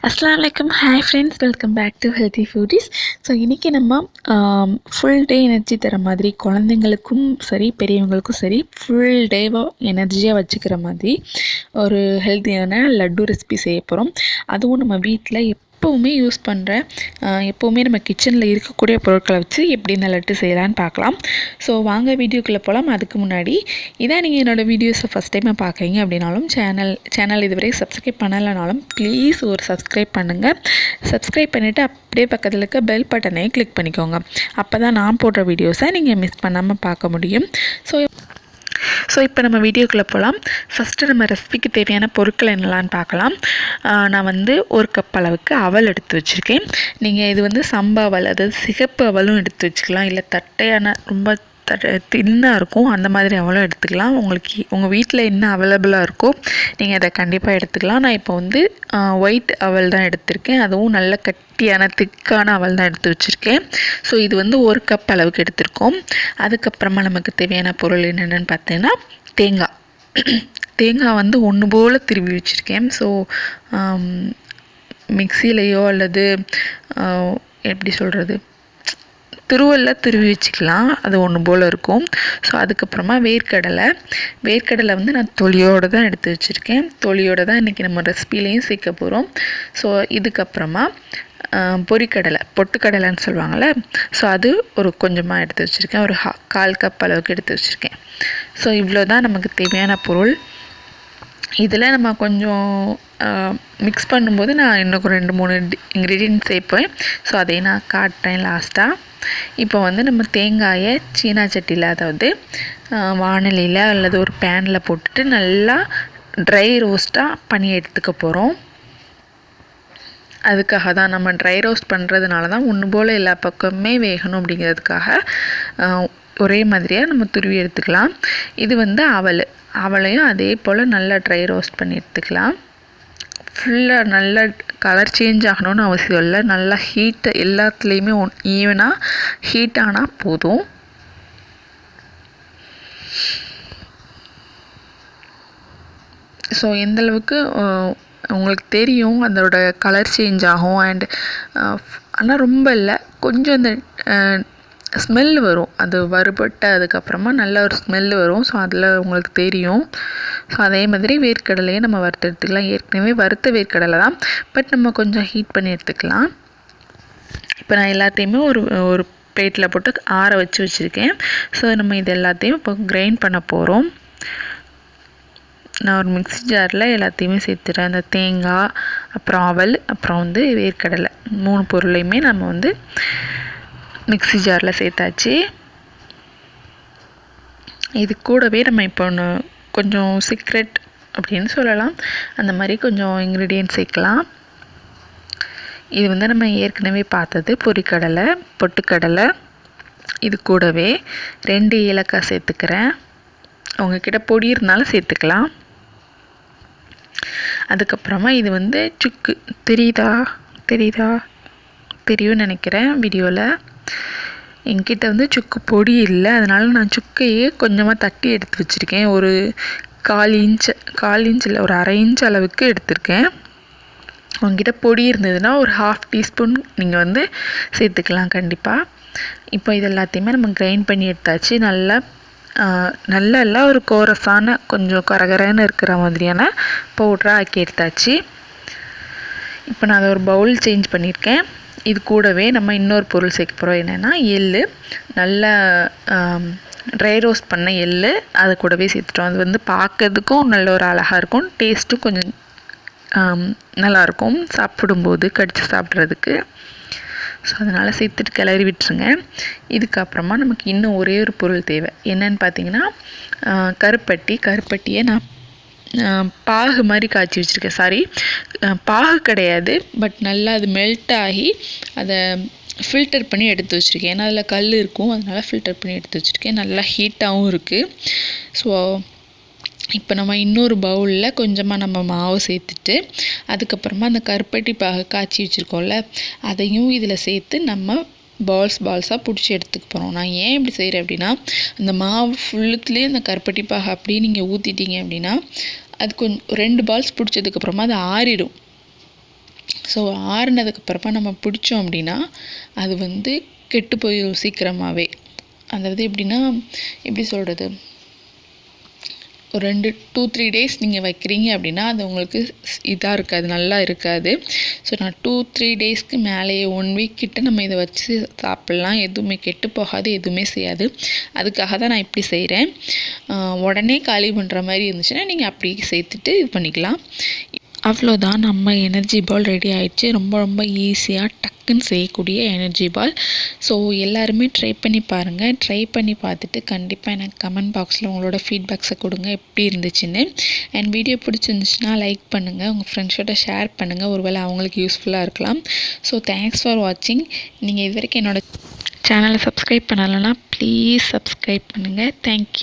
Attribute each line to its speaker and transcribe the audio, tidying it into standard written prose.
Speaker 1: Assalamualaikum. Hi friends, welcome back to Healthy Foodies. So இன்றைக்கி நம்ம full day energy தர மாதிரி குழந்தைங்களுக்கும் சரி பெரியவங்களுக்கும் சரி ஃபுல் டேவாக எனர்ஜியாக வச்சுக்கிற மாதிரி ஒரு ஹெல்த்தியான லட்டு ரெசிபி செய்ய போகிறோம். அதுவும் நம்ம வீட்டில் எப்போவுமே யூஸ் பண்ணுற எப்போவுமே நம்ம கிச்சனில் இருக்கக்கூடிய பொருட்களை வச்சு எப்படி இந்த லட்டு செய்யலான்னு பார்க்கலாம். ஸோ வாங்க வீடியோக்குள்ளே போகலாம். அதுக்கு முன்னாடி இதான் நீங்கள் என்னோடய வீடியோஸை ஃபஸ்ட் டைமாக பார்க்குறீங்க அப்படின்னாலும் சேனல் இதுவரை சப்ஸ்கிரைப் பண்ணலைனாலும் ப்ளீஸ் ஒரு சப்ஸ்கிரைப் பண்ணுங்கள். சப்ஸ்கிரைப் பண்ணிவிட்டு அப்படியே பக்கத்தில் இருக்க பெல் பட்டனையும் கிளிக் பண்ணிக்கோங்க. அப்போ தான் நான் போடுற வீடியோஸை நீங்கள் மிஸ் பண்ணாமல் பார்க்க முடியும். ஸோ இப்போ நம்ம வீடியோக்குள்ளே போகலாம். ஃபஸ்ட்டு நம்ம ரெசிபிக்கு தேவையான பொருட்கள் என்னெல்லான்னு பார்க்கலாம். நான் ஒரு கப் அளவுக்கு அவல் எடுத்து வச்சுருக்கேன். நீங்கள் இது சம்பா அவல், அதாவது சிகப்பு அவலும் எடுத்து வச்சுக்கலாம், இல்லை தட்டையான ரொம்ப தின்னாக இருக்கும் அந்த மாதிரி அவலும் எடுத்துக்கலாம். உங்கள் வீட்டில் என்ன அவைலபிளாக இருக்கோ நீங்கள் அதை கண்டிப்பாக எடுத்துக்கலாம். நான் இப்போ ஒயிட் அவல் தான் எடுத்திருக்கேன். அதுவும் நல்ல கட்டியான திக்கான அவல் தான் எடுத்து வச்சுருக்கேன். ஸோ இது ஒரு கப் அளவுக்கு எடுத்திருக்கோம். அதுக்கப்புறமா நமக்கு தேவையான பொருள் என்னென்னு பார்த்தீங்கன்னா தேங்காய் ஒன்று போல் திருவி வச்சுருக்கேன். ஸோ மிக்சிலேயோ அல்லது எப்படி சொல்கிறது, துருவலில் துருவி வச்சுக்கலாம், அது ஒன்று போல் இருக்கும். ஸோ அதுக்கப்புறமா வேர்க்கடலை நான் தொலியோடு தான் எடுத்து வச்சுருக்கேன். தொலியோடு தான் இன்றைக்கி நம்ம ரெசிபிலையும் சேர்க்க போகிறோம். ஸோ இதுக்கப்புறமா பொட்டுக்கடலைன்னு சொல்லுவாங்கள்ல, ஸோ அது ஒரு கொஞ்சமாக எடுத்து வச்சுருக்கேன். ஒரு 1/4 கப் அளவுக்கு எடுத்து வச்சுருக்கேன். ஸோ இவ்வளோ தான் நமக்கு தேவையான பொருள். இதில் நம்ம கொஞ்சம் மிக்ஸ் பண்ணும்போது நான் இன்னும் 2-3 இன்க்ரீடியன்ட் சேர்ப்பேன். ஸோ அதையும் நான் காட்டுறேன் லாஸ்ட்டாக. இப்போ நம்ம தேங்காயை சீனா சட்டியில், அதாவது வாணலியில் அல்லது ஒரு பேனில் போட்டுட்டு நல்லா ட்ரை ரோஸ்ட்டாக பண்ணி எடுத்துக்க போகிறோம். அதுக்காக தான் நம்ம ட்ரை ரோஸ்ட் பண்ணுறதுனால தான் ஒன்று போல் எல்லா பக்கமே வேகணும் அப்படிங்கிறதுக்காக ஒரே மாதிரியாக நம்ம துருவி எடுத்துக்கலாம். இது அவளையும் அதே போல் நல்லா ட்ரை ரோஸ்ட் பண்ணி எடுத்துக்கலாம். ஃபுல்லாக நல்லா கலர் சேஞ்ச் ஆகணும்னு அவசியம் இல்லை. நல்லா ஹீட்டு எல்லாத்துலேயுமே ஈவனாக ஹீட் ஆனால் போதும். ஸோ எந்தளவுக்கு உங்களுக்கு தெரியும் அதோட கலர் சேஞ்ச் ஆகும். ஆனால் ரொம்ப இல்லை, கொஞ்சம் அந்த ஸ்மெல் வரும். அது வறுபட்ட அதுக்கப்புறமா நல்ல ஒரு ஸ்மெல் வரும். ஸோ அதில் உங்களுக்கு தெரியும். ஸோ அதே மாதிரி வேர்க்கடலையே நம்ம வறுத்து எடுத்துக்கலாம். ஏற்கனவே வறுத்த வேர்க்கடலை தான், பட் நம்ம கொஞ்சம் ஹீட் பண்ணி எடுத்துக்கலாம். இப்போ நான் எல்லாத்தையுமே ஒரு பிளேட்டில் போட்டு ஆற வச்சுருக்கேன். ஸோ நம்ம இது எல்லாத்தையும் இப்போ கிரைண்ட் பண்ண போகிறோம். நான் ஒரு மிக்ஸி ஜாரில் எல்லாத்தையுமே சேர்த்துறேன். அந்த தேங்காய், அப்புறம் அவல், அப்புறம் வேர்க்கடலை 3 பொருளையுமே நம்ம மிக்ஸி ஜாரில் சேர்த்தாச்சு. இது கூடவே நம்ம இப்போ கொஞ்சம் சீக்ரெட் அப்படின்னு சொல்லலாம், அந்த மாதிரி கொஞ்சம் இன்க்ரீடியன்ட் சேர்க்கலாம். இது நம்ம ஏற்கனவே பார்த்தது பொட்டுக்கடலை. இது கூடவே 2 ஏலக்காய் சேர்த்துக்கிறேன். உங்ககிட்ட பொடி இருந்தாலும் சேர்த்துக்கலாம். அதுக்கப்புறமா இது சுக்கு தெரியும்னு நினைக்கிறேன் வீடியோவில். என்கிட்ட சுக்கு பொடி இல்லை, அதனால் நான் சுக்கையே கொஞ்சமாக தட்டி எடுத்து வச்சுருக்கேன். ஒரு 1/4 இன்ச் இல்லை, ஒரு 1/2 இன்ச் அளவுக்கு எடுத்திருக்கேன். உங்ககிட்ட பொடி இருந்ததுன்னா ஒரு 1/2 டீஸ்பூன் நீங்கள் சேர்த்துக்கலாம் கண்டிப்பாக. இப்போ இது எல்லாத்தையுமே நம்ம கிரைண்ட் பண்ணி எடுத்தாச்சு. நல்லா ஒரு கோரஸான கொஞ்சம் கரகரன்னு இருக்கிற மாதிரியான பவுடராக ஆக்கி எடுத்தாச்சு. இப்போ நான் அதை ஒரு பவுல் சேஞ்ச் பண்ணியிருக்கேன். இது கூடவே நம்ம இன்னொரு பொருள் சேர்க்க போகிறோம். என்னென்னா எள், நல்லா ட்ரை ரோஸ்ட் பண்ண எள் அதை கூடவே சேர்த்துட்டோம். அது பார்க்கறதுக்கும் நல்ல ஒரு அழகாக இருக்கும், டேஸ்ட்டும் கொஞ்சம் நல்லாயிருக்கும் சாப்பிடும்போது, கடித்து சாப்பிட்றதுக்கு. ஸோ அதனால் சேர்த்துட்டு கிளறி விட்டுருங்க. இதுக்கப்புறமா நமக்கு இன்னும் ஒரே ஒரு பொருள் தேவை. என்னன்னு பார்த்தீங்கன்னா கருப்பட்டியை நான் பாகு மாதிரி காய்ச்சி வச்சுருக்கேன். சாரி, பாகு கிடையாது, பட் நல்லா அது மெல்ட் ஆகி அதை ஃபில்டர் பண்ணி எடுத்து வச்சுருக்கேன். ஏன்னா அதில் கல் இருக்கும், அதனால் ஃபில்டர் பண்ணி எடுத்து வச்சுருக்கேன். நல்லா ஹீட்டாகவும் இருக்குது. ஸோ இப்போ நம்ம இன்னொரு பவுலில் கொஞ்சமாக நம்ம மாவு சேர்த்துட்டு, அதுக்கப்புறமா அந்த கருப்பட்டி பாகு காய்ச்சி வச்சுருக்கோம்ல, அதையும் இதில் சேர்த்து நம்ம பால்ஸாக பிடிச்சி எடுத்துக்க போகிறோம். நான் ஏன் இப்படி செய்கிறேன் அப்படின்னா, அந்த மாவு ஃபுல்லுத்துலேயே அந்த கருப்பட்டி பாகு அப்படியே நீங்கள் ஊற்றிட்டீங்க அப்படின்னா அது கொஞ்சம் 2 பால்ஸ் பிடிச்சதுக்கப்புறமா அது ஆறிடும். ஸோ ஆறுனதுக்கப்புறமா நம்ம பிடிச்சோம் அப்படின்னா அது வந்து கெட்டு போயிடும் சீக்கிரமாகவே. அதாவது எப்படின்னா எப்படி சொல்கிறது, ஒரு 2-3 டேஸ் நீங்கள் வைக்கிறீங்க அப்படின்னா அது உங்களுக்கு இதாக இருக்காது, நல்லா இருக்காது. ஸோ நான் 2-3 டேஸ்க்கு மேலேயே 1 வீக் கிட்ட நம்ம இதை வச்சு சாப்பிட்லாம். எதுவுமே கெட்டு போகாது, எதுவுமே செய்யாது. அதுக்காக தான் நான் இப்படி செய்கிறேன். உடனே காலி பண்ணுற மாதிரி இருந்துச்சுன்னா நீங்கள் அப்படி சேர்த்துட்டு இது பண்ணிக்கலாம். அவ்வளோதான், நம்ம எனர்ஜி பால் ரெடி ஆயிடுச்சு. ரொம்ப ரொம்ப ஈஸியாக டக்குன்னு செய்யக்கூடிய எனர்ஜி பால். ஸோ எல்லாருமே ட்ரை பண்ணி பாருங்கள். ட்ரை பண்ணி பார்த்துட்டு கண்டிப்பாக எனக்கு கமெண்ட் பாக்ஸில் உங்களோட ஃபீட்பேக்ஸை கொடுங்க எப்படி இருந்துச்சுன்னு. அண்ட் வீடியோ பிடிச்சிருந்துச்சுன்னா லைக் பண்ணுங்கள், உங்கள் ஃப்ரெண்ட்ஸோட ஷேர் பண்ணுங்கள், ஒருவேளை அவங்களுக்கு யூஸ்ஃபுல்லாக இருக்கலாம். ஸோ தேங்க்ஸ் ஃபார் வாட்சிங். நீங்கள் இது வரைக்கும் என்னோடய சேனலை சப்ஸ்கிரைப் பண்ணலைன்னா ப்ளீஸ் சப்ஸ்கிரைப் பண்ணுங்கள். தேங்க்யூ.